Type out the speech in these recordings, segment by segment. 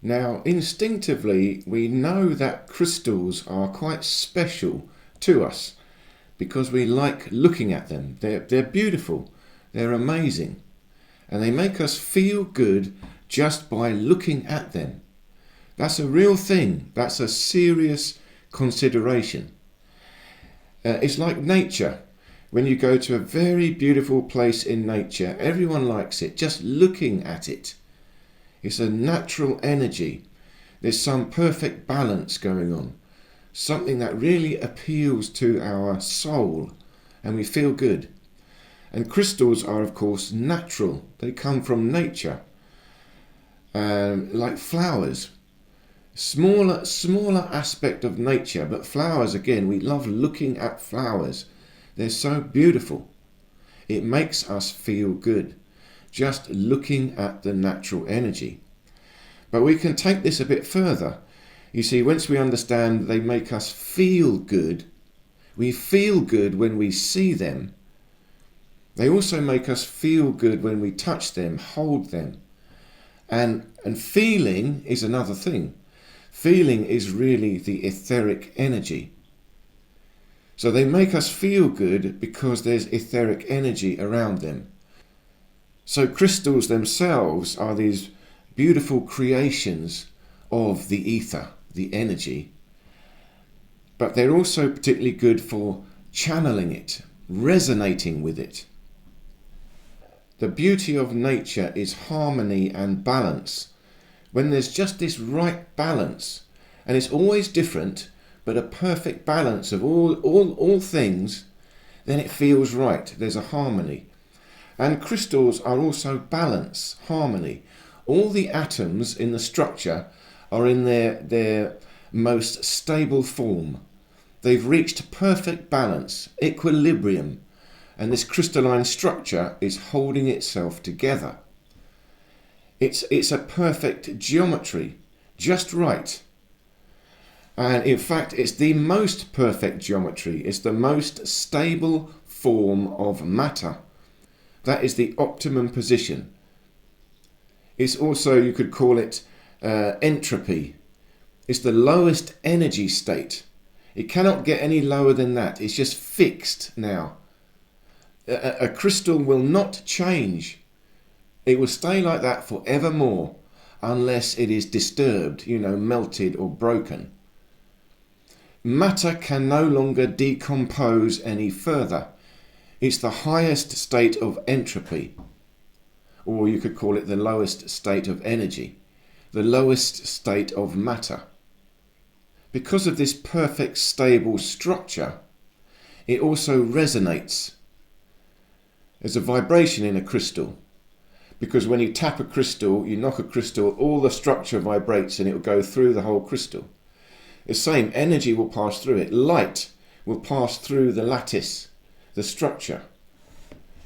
Now, instinctively, we know that crystals are quite special to us because we like looking at them. They're beautiful, they're amazing, and they make us feel good just by looking at them. That's a real thing, that's a serious consideration. It's like nature. When you go to a very beautiful place in nature, everyone likes it, just looking at it. It's a natural energy. There's some perfect balance going on. Something that really appeals to our soul and we feel good. And crystals are, of course, natural. They come from nature. Like flowers. Smaller aspect of nature, but flowers, again, we love looking at flowers. They're so beautiful. It makes us feel good, just looking at the natural energy. But we can take this a bit further. You see, once we understand they make us feel good, we feel good when we see them. They also make us feel good when we touch them, hold them. And feeling is another thing. Feeling is really the etheric energy. So they make us feel good because there's etheric energy around them. So crystals themselves are these beautiful creations of the ether, the energy. But they're also particularly good for channeling it, resonating with it. The beauty of nature is harmony and balance. When there's just this right balance, and it's always different, but a perfect balance of all things, then it feels right. There's a harmony. And crystals are also balance, harmony. All the atoms in the structure are in their most stable form. They've reached perfect balance, equilibrium, and this crystalline structure is holding itself together. It's a perfect geometry, just right. And in fact, it's the most perfect geometry. It's the most stable form of matter. That is the optimum position. It's also, you could call it entropy. It's the lowest energy state. It cannot get any lower than that. It's just fixed now. A crystal will not change. It will stay like that forevermore unless it is disturbed, melted or broken. Matter can no longer decompose any further. It's the highest state of entropy, or you could call it the lowest state of energy, the lowest state of matter. Because of this perfect stable structure, it also resonates. There's a vibration in a crystal, because when you tap a crystal, you knock a crystal, all the structure vibrates and it will go through the whole crystal. The same energy will pass through it. Light will pass through the lattice, the structure.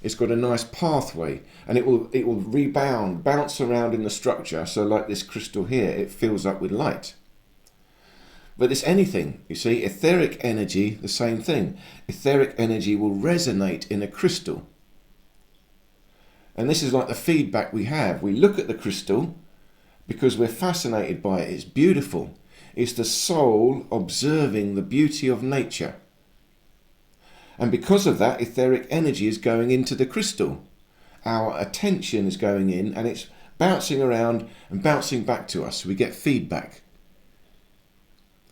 It's got a nice pathway and it will rebound, bounce around in the structure. So like this crystal here, it fills up with light. But it's anything, you see, etheric energy, the same thing. Etheric energy will resonate in a crystal. And this is like the feedback we have. We look at the crystal because we're fascinated by it. It's beautiful. It's the soul observing the beauty of nature. And because of that, etheric energy is going into the crystal. Our attention is going in and it's bouncing around and bouncing back to us. We get feedback.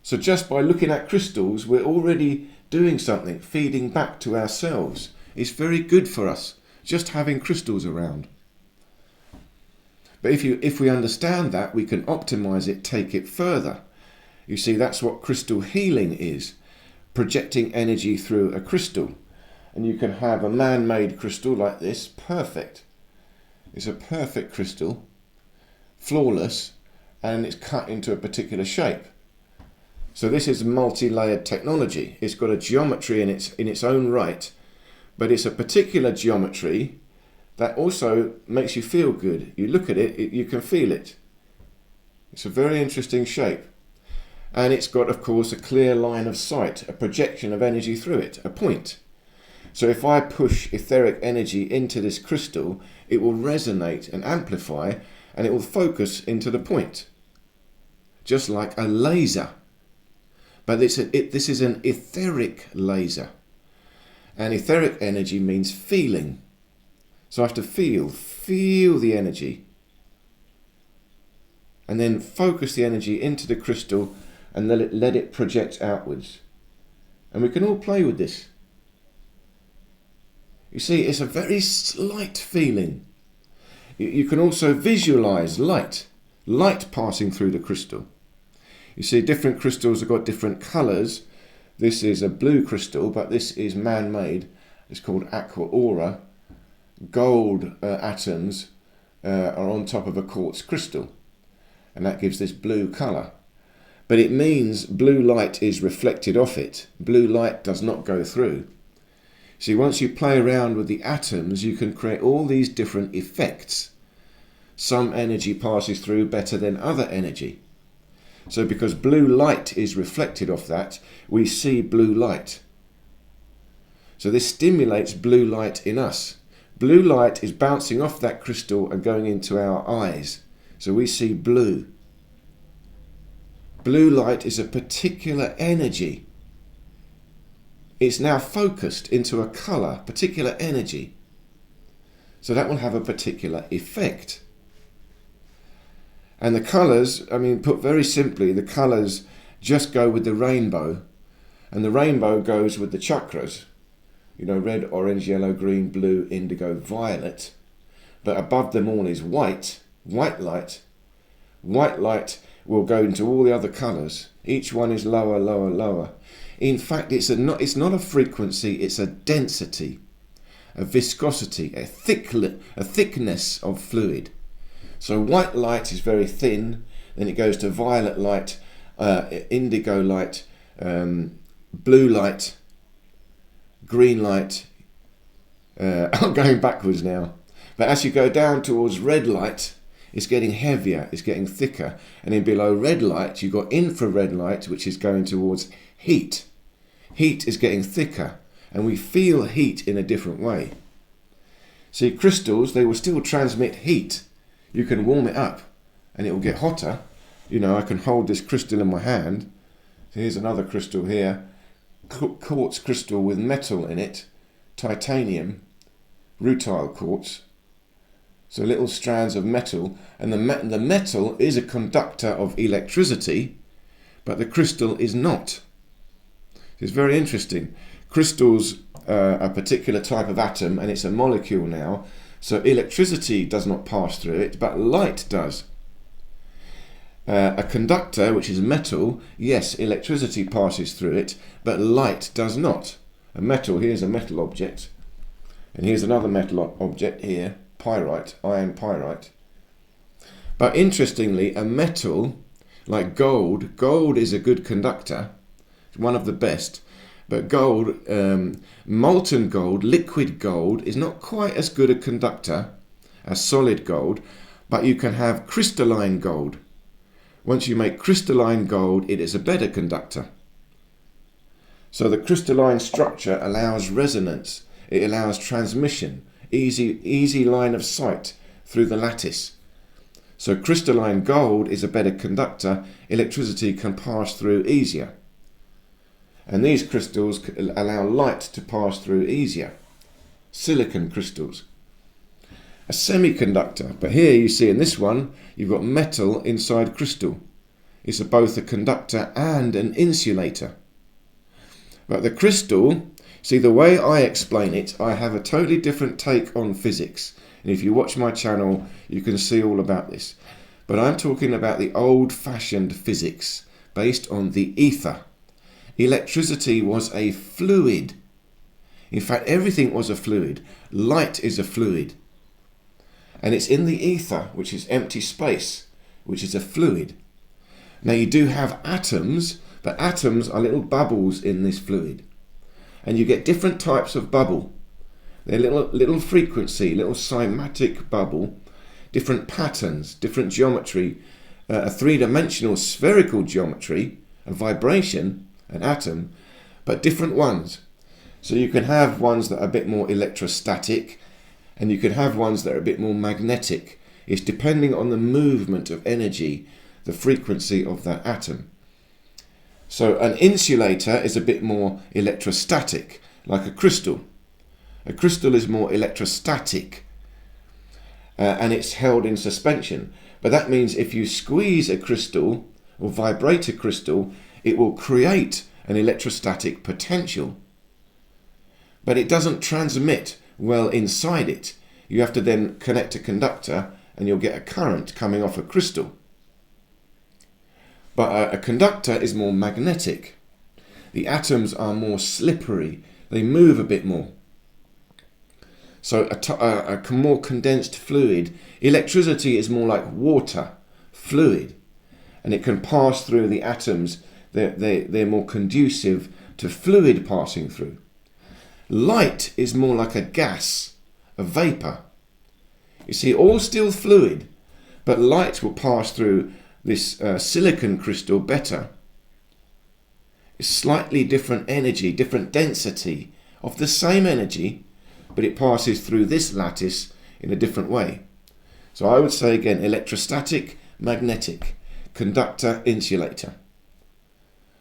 So just by looking at crystals, we're already doing something, feeding back to ourselves. It's very good for us, just having crystals around. But if we understand that, we can optimize it, take it further. You see, that's what crystal healing is, projecting energy through a crystal. And you can have a man-made crystal like this, perfect. It's a perfect crystal, flawless, and it's cut into a particular shape. So this is multi-layered technology. It's got a geometry in its own right, but it's a particular geometry that also makes you feel good. You look at it, you can feel it. It's a very interesting shape. And it's got, of course, a clear line of sight, a projection of energy through it, a point. So if I push etheric energy into this crystal, it will resonate and amplify, and it will focus into the point. just like a laser. But this is an etheric laser. And etheric energy means feeling. So I have to feel the energy. And then focus the energy into the crystal and let it project outwards. And we can all play with this. You see, it's a very slight feeling. You can also visualize light passing through the crystal. You see, different crystals have got different colours. This is a blue crystal, but this is man-made. It's called aqua aura. Gold atoms are on top of a quartz crystal, and that gives this blue colour. But it means blue light is reflected off it. Blue light does not go through. See, once you play around with the atoms, you can create all these different effects. Some energy passes through better than other energy. So because blue light is reflected off that, we see blue light. So this stimulates blue light in us. Blue light is bouncing off that crystal and going into our eyes. So we see blue. Blue light is a particular energy. It's now focused into a colour, particular energy. So that will have a particular effect. And the colours, put very simply, the colours just go with the rainbow. And the rainbow goes with the chakras. Red, orange, yellow, green, blue, indigo, violet. But above them all is white light. White light will go into all the other colours. Each one is lower, lower, lower. In fact, it's not a frequency, it's a density, a viscosity, a thickness of fluid. So white light is very thin, then it goes to violet light, indigo light, blue light, green light. I'm going backwards now. But as you go down towards red light, it's getting heavier, it's getting thicker. And then below red light, you've got infrared light, which is going towards heat. Heat is getting thicker, and we feel heat in a different way. See, crystals, they will still transmit heat. You can warm it up, and it will get hotter. I can hold this crystal in my hand. Here's another crystal here. Quartz crystal with metal in it. Titanium. Rutile quartz. So little strands of metal. And the metal is a conductor of electricity, but the crystal is not. It's very interesting. Crystals are a particular type of atom, and it's a molecule now. So electricity does not pass through it, but light does. A conductor, which is metal, yes, electricity passes through it, but light does not. A metal, here's a metal object, and here's another metal object here, pyrite, iron pyrite. But interestingly, a metal like gold is a good conductor, one of the best. But gold, molten gold, liquid gold, is not quite as good a conductor as solid gold, but you can have crystalline gold. Once you make crystalline gold, it is a better conductor. So the crystalline structure allows resonance, it allows transmission, easy line of sight through the lattice. So crystalline gold is a better conductor, electricity can pass through easier. And these crystals allow light to pass through easier. Silicon crystals. A semiconductor. But here you see in this one, you've got metal inside crystal. It's both a conductor and an insulator. But the crystal, see the way I explain it, I have a totally different take on physics. And if you watch my channel, you can see all about this. But I'm talking about the old-fashioned physics based on the ether. Electricity was a fluid. In fact, everything was a fluid. Light is a fluid. And it's in the ether, which is empty space, which is a fluid. Now you do have atoms, but atoms are little bubbles in this fluid. And you get different types of bubble. They're little frequency, little cymatic bubble, different patterns, different geometry, a three-dimensional spherical geometry, a vibration, an atom, but different ones. So you can have ones that are a bit more electrostatic, and you can have ones that are a bit more magnetic. It's depending on the movement of energy the frequency of that atom. So an insulator is a bit more electrostatic, like a crystal. A crystal is more electrostatic, and it's held in suspension. But that means if you squeeze a crystal or vibrate a crystal, it will create an electrostatic potential. But it doesn't transmit well inside it. You have to then connect a conductor and you'll get a current coming off a crystal. But a conductor is more magnetic. The atoms are more slippery. They move a bit more. So a more condensed fluid. Electricity is more like water, fluid, and it can pass through the atoms. They're more conducive to fluid passing through. Light is more like a gas, a vapor. You see, all still fluid, but light will pass through this silicon crystal better. It's slightly different energy, different density of the same energy, but it passes through this lattice in a different way. So I would say again, electrostatic, magnetic, conductor, insulator.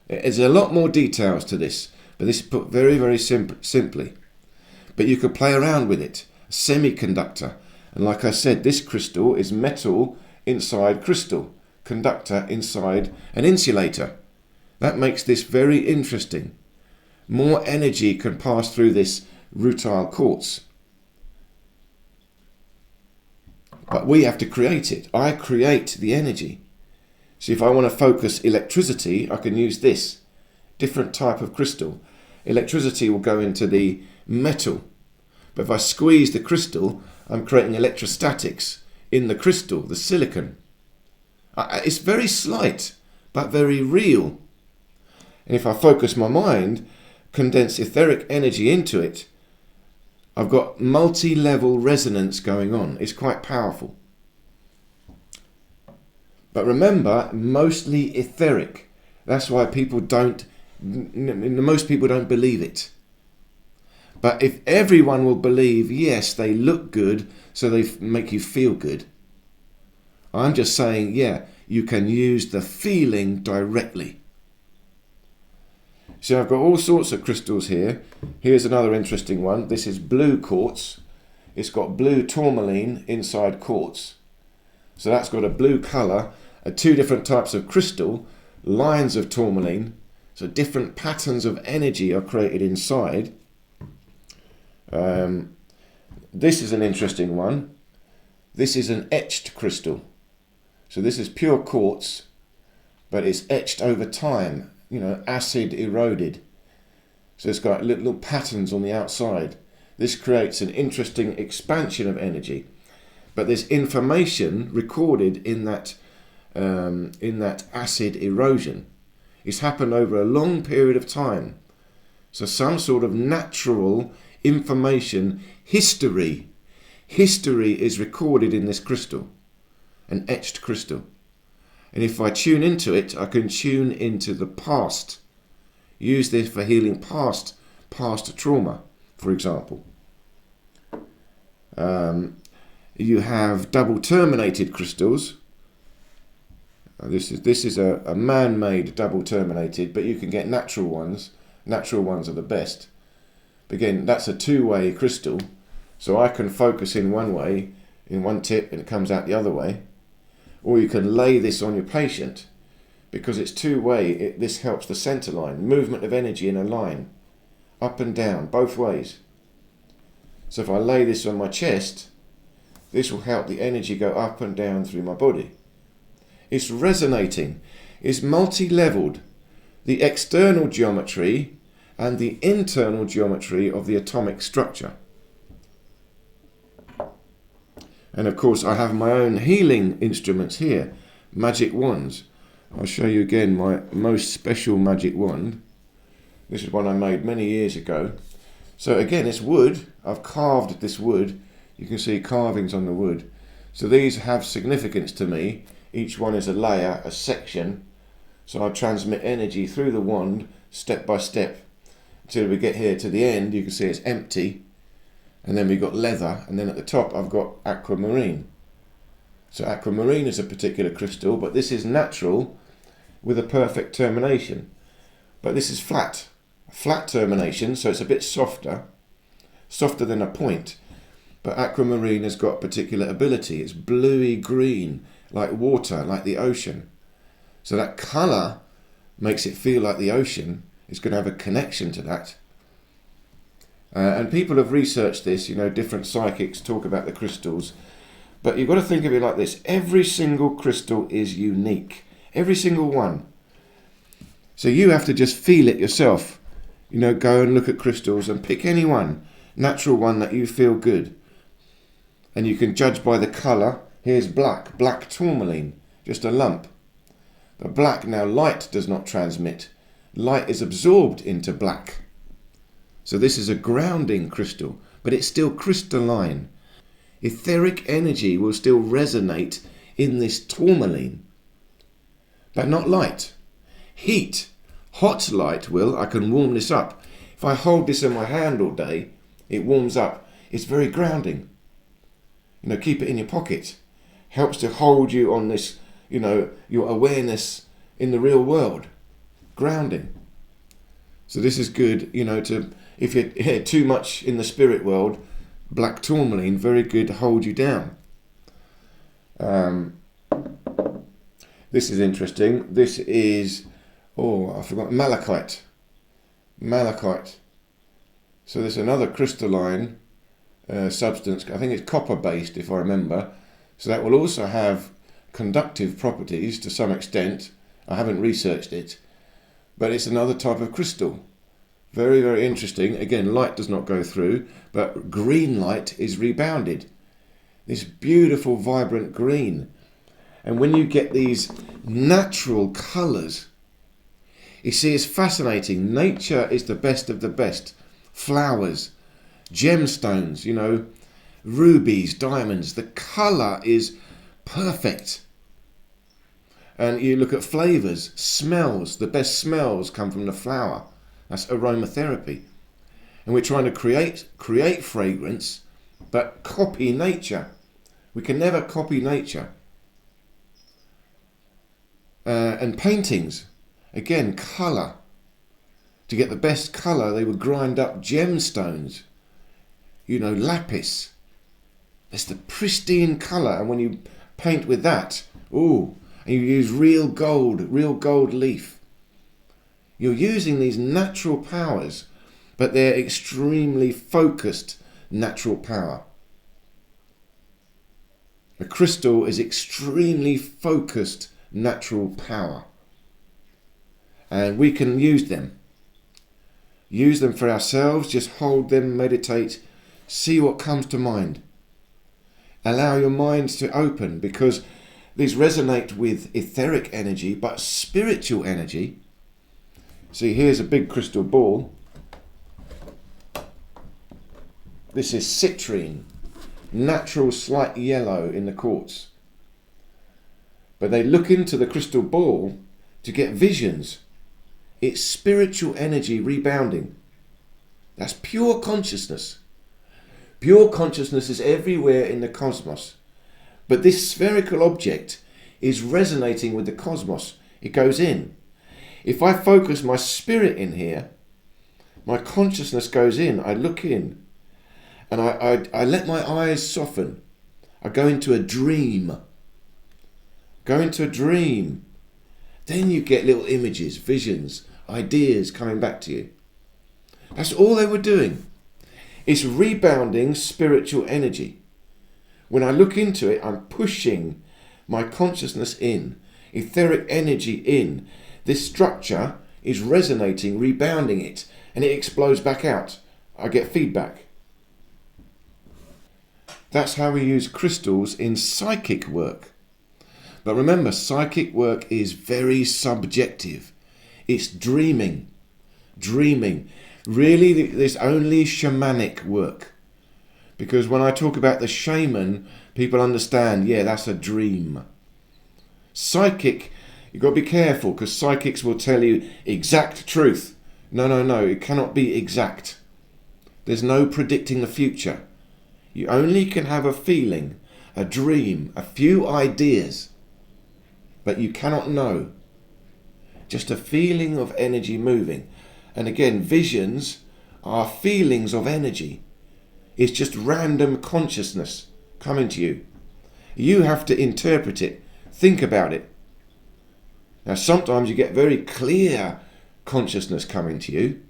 There's a lot more details to this, but this is put very, very simply. But you could play around with it. Semiconductor. And like I said, this crystal is metal inside crystal, conductor inside an insulator. That makes this very interesting. More energy can pass through this rutile quartz. But we have to create it. I create the energy. So if I want to focus electricity, I can use this different type of crystal. Electricity will go into the metal. But if I squeeze the crystal, I'm creating electrostatics in the crystal, the silicon. It's very slight, but very real. And if I focus my mind, condense etheric energy into it, I've got multi-level resonance going on. It's quite powerful. But remember, mostly etheric. That's why most people don't believe it. But if everyone will believe, yes, they look good, so they make you feel good. I'm just saying, yeah, you can use the feeling directly. So I've got all sorts of crystals here. Here's another interesting one. This is blue quartz. It's got blue tourmaline inside quartz. So that's got a blue colour. Two different types of crystal, lines of tourmaline. So different patterns of energy are created inside. This is an interesting one. This is an etched crystal. So this is pure quartz, but it's etched over time, acid eroded. So it's got little patterns on the outside. This creates an interesting expansion of energy. But there's information recorded in that acid erosion. It's happened over a long period of time. So some sort of natural information, history is recorded in this crystal, an etched crystal. And if I tune into it, I can tune into the past. Use this for healing past trauma, for example. You have double terminated crystals. This is a man-made double terminated, but you can get natural ones. Natural ones are the best. Again, that's a two-way crystal, so I can focus in one way, in one tip, and it comes out the other way. Or you can lay this on your patient, because it's two-way. This helps the center line, movement of energy in a line, up and down, both ways. So if I lay this on my chest, this will help the energy go up and down through my body. It's resonating, it's multi-leveled. The external geometry and the internal geometry of the atomic structure. And of course I have my own healing instruments here, magic wands. I'll show you again my most special magic wand. This is one I made many years ago. So again, it's wood. I've carved this wood. You can see carvings on the wood. So these have significance to me. Each one is a layer, a section. So I transmit energy through the wand step by step until we get here to the end. You can see it's empty. And then we've got leather. And then at the top I've got aquamarine. So aquamarine is a particular crystal, but this is natural with a perfect termination. But this is flat. Flat termination, so it's a bit softer than a point. But aquamarine has got particular ability. It's bluey green, like water, like the ocean. So that colour makes it feel like the ocean. It's going to have a connection to that. And people have researched this, different psychics talk about the crystals. But you've got to think of it like this. Every single crystal is unique. Every single one. So you have to just feel it yourself. Go and look at crystals and pick any one, natural one that you feel good. And you can judge by the colour. Here's black tourmaline, just a lump. But black, now light does not transmit. Light is absorbed into black. So this is a grounding crystal, but it's still crystalline. Etheric energy will still resonate in this tourmaline, but not light. Heat, hot light will. I can warm this up. If I hold this in my hand all day, it warms up. It's very grounding. Keep it in your pocket. Helps to hold you on this, your awareness in the real world. Grounding. So this is good, if you're too much in the spirit world, black tourmaline, very good to hold you down. This is interesting. This is, I forgot, malachite. Malachite. So there's another crystalline substance. I think it's copper-based, if I remember. So that will also have conductive properties to some extent. I haven't researched it. But it's another type of crystal. Very, very interesting. Again, light does not go through, but green light is rebounded. This beautiful, vibrant green. And when you get these natural colours, you see, it's fascinating. Nature is the best of the best. Flowers, gemstones, rubies, diamonds. The colour is perfect. And you look at flavours, smells. The best smells come from the flower. That's aromatherapy. And we're trying to create fragrance, but copy nature. We can never copy nature. And paintings, again, colour. To get the best colour, they would grind up gemstones. Lapis. It's the pristine colour. And when you paint with that, and you use real gold leaf. You're using these natural powers, but they're extremely focused natural power. A crystal is extremely focused natural power. And we can use them. Use them for ourselves, just hold them, meditate, see what comes to mind. Allow your minds to open, because these resonate with etheric energy, but spiritual energy. See, here's a big crystal ball. This is citrine, natural slight yellow in the quartz. But they look into the crystal ball to get visions. It's spiritual energy rebounding. That's pure consciousness. Pure consciousness is everywhere in the cosmos. But this spherical object is resonating with the cosmos. It goes in. If I focus my spirit in here, my consciousness goes in. I look in. And I let my eyes soften. I go into a dream. Go into a dream. Then you get little images, visions, ideas coming back to you. That's all they were doing. It's rebounding spiritual energy. When I look into it, I'm pushing my consciousness in, etheric energy in. This structure is resonating, rebounding it, and it explodes back out. I get feedback. That's how we use crystals in psychic work. But remember, psychic work is very subjective. It's dreaming. Really, there's only shamanic work. Because when I talk about the shaman, people understand, that's a dream. Psychic, you've got to be careful, because psychics will tell you exact truth. No, it cannot be exact. There's no predicting the future. You only can have a feeling, a dream, a few ideas, but you cannot know. Just a feeling of energy moving. And again, visions are feelings of energy. It's just random consciousness coming to you. You have to interpret it, think about it. Now, sometimes you get very clear consciousness coming to you,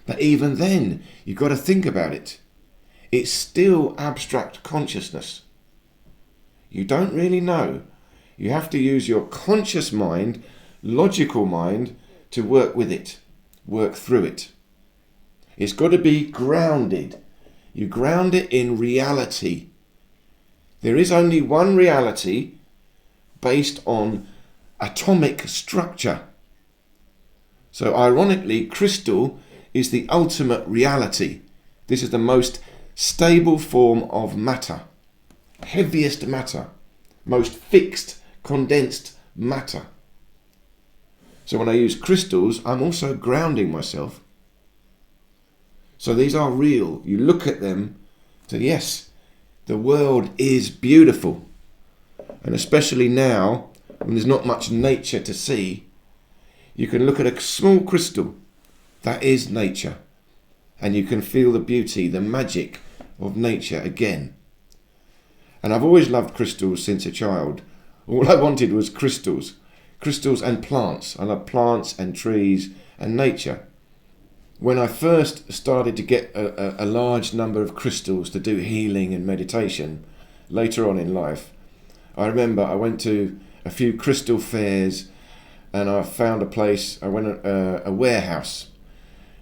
but even then, you've got to think about it. It's still abstract consciousness. You don't really know. You have to use your conscious mind, logical mind, to work with it, work through it. It's got to be grounded. You ground it in reality. There is only one reality based on atomic structure. So ironically, crystal is the ultimate reality. This is the most stable form of matter, heaviest matter, most fixed, condensed matter. So when I use crystals, I'm also grounding myself. So these are real. You look at them, so yes, the world is beautiful. And especially now, when there's not much nature to see, you can look at a small crystal. That is nature. And you can feel the beauty, the magic of nature again. And I've always loved crystals since a child. All I wanted was crystals. Crystals and plants. I love plants and trees and nature. When I first started to get a large number of crystals to do healing and meditation later on in life, I remember I went to a few crystal fairs and I found a place, I went a warehouse,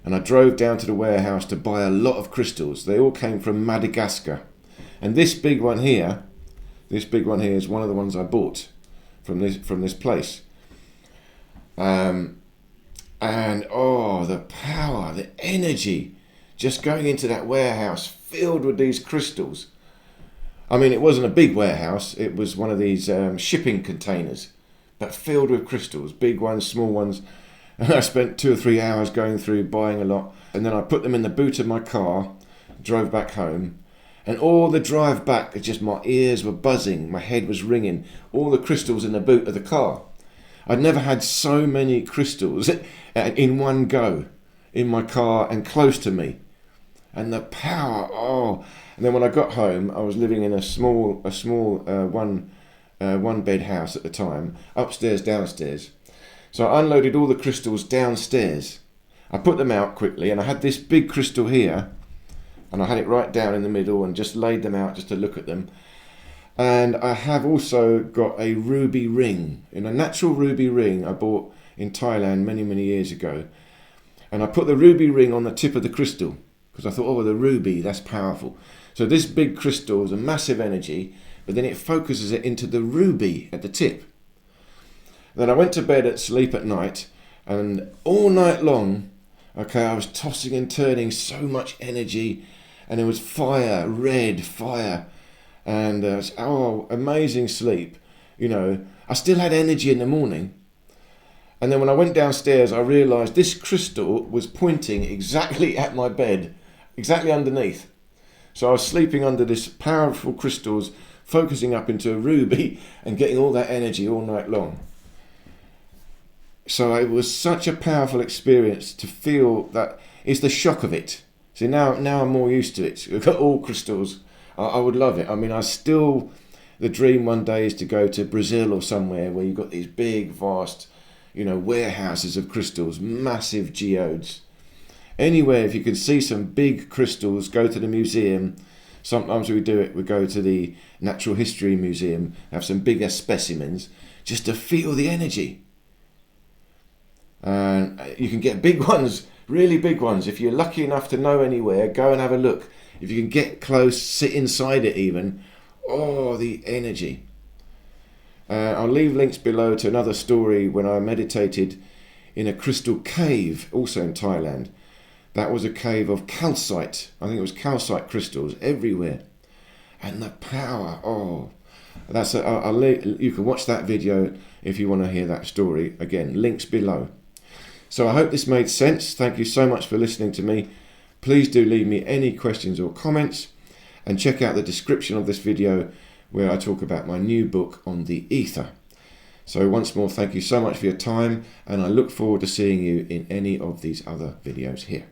and I drove down to the warehouse to buy a lot of crystals. They all came from Madagascar. And this big one here is one of the ones I bought from this place. And oh, the power, the energy, just going into that warehouse filled with these crystals. I mean, it wasn't a big warehouse, it was one of these shipping containers, but filled with crystals, big ones, small ones. And I spent 2 or 3 hours going through, buying a lot, and then I put them in the boot of my car, drove back home, and all the drive back, just my ears were buzzing, my head was ringing, all the crystals in the boot of the car. I'd never had so many crystals in one go in my car and close to me. And the power, oh. And then when I got home, I was living in a small one bed house at the time, upstairs, downstairs. So I unloaded all the crystals downstairs. I put them out quickly, and I had this big crystal here, and I had it right down in the middle and just laid them out just to look at them. And I have also got a ruby ring, a natural ruby ring I bought in Thailand many, many years ago. And I put the ruby ring on the tip of the crystal because I thought, oh, the ruby, that's powerful. So this big crystal is a massive energy, but then it focuses it into the ruby at the tip. Then I went to bed sleep at night, and all night long, okay, I was tossing and turning, so much energy, and it was fire, red fire. And amazing sleep. You know, I still had energy in the morning. And then when I went downstairs, I realised this crystal was pointing exactly at my bed, exactly underneath. So I was sleeping under this powerful crystals, focusing up into a ruby and getting all that energy all night long. So it was such a powerful experience to feel that. It's the shock of it. See, now I'm more used to it. We've got all crystals. I would love it. I mean, the dream one day is to go to Brazil or somewhere where you've got these big, vast, warehouses of crystals, massive geodes. Anywhere, if you can see some big crystals, go to the museum. Sometimes we do it, we go to the Natural History Museum, have some bigger specimens, just to feel the energy. And you can get big ones, really big ones. If you're lucky enough to know anywhere, go and have a look. If you can get close, sit inside it even. Oh, the energy. I'll leave links below to another story when I meditated in a crystal cave, also in Thailand. That was a cave of calcite. I think it was calcite crystals everywhere. And the power, you can watch that video if you want to hear that story. Again, links below. So I hope this made sense. Thank you so much for listening to me. Please do leave me any questions or comments, and check out the description of this video where I talk about my new book on the Aether. So once more, thank you so much for your time, and I look forward to seeing you in any of these other videos here.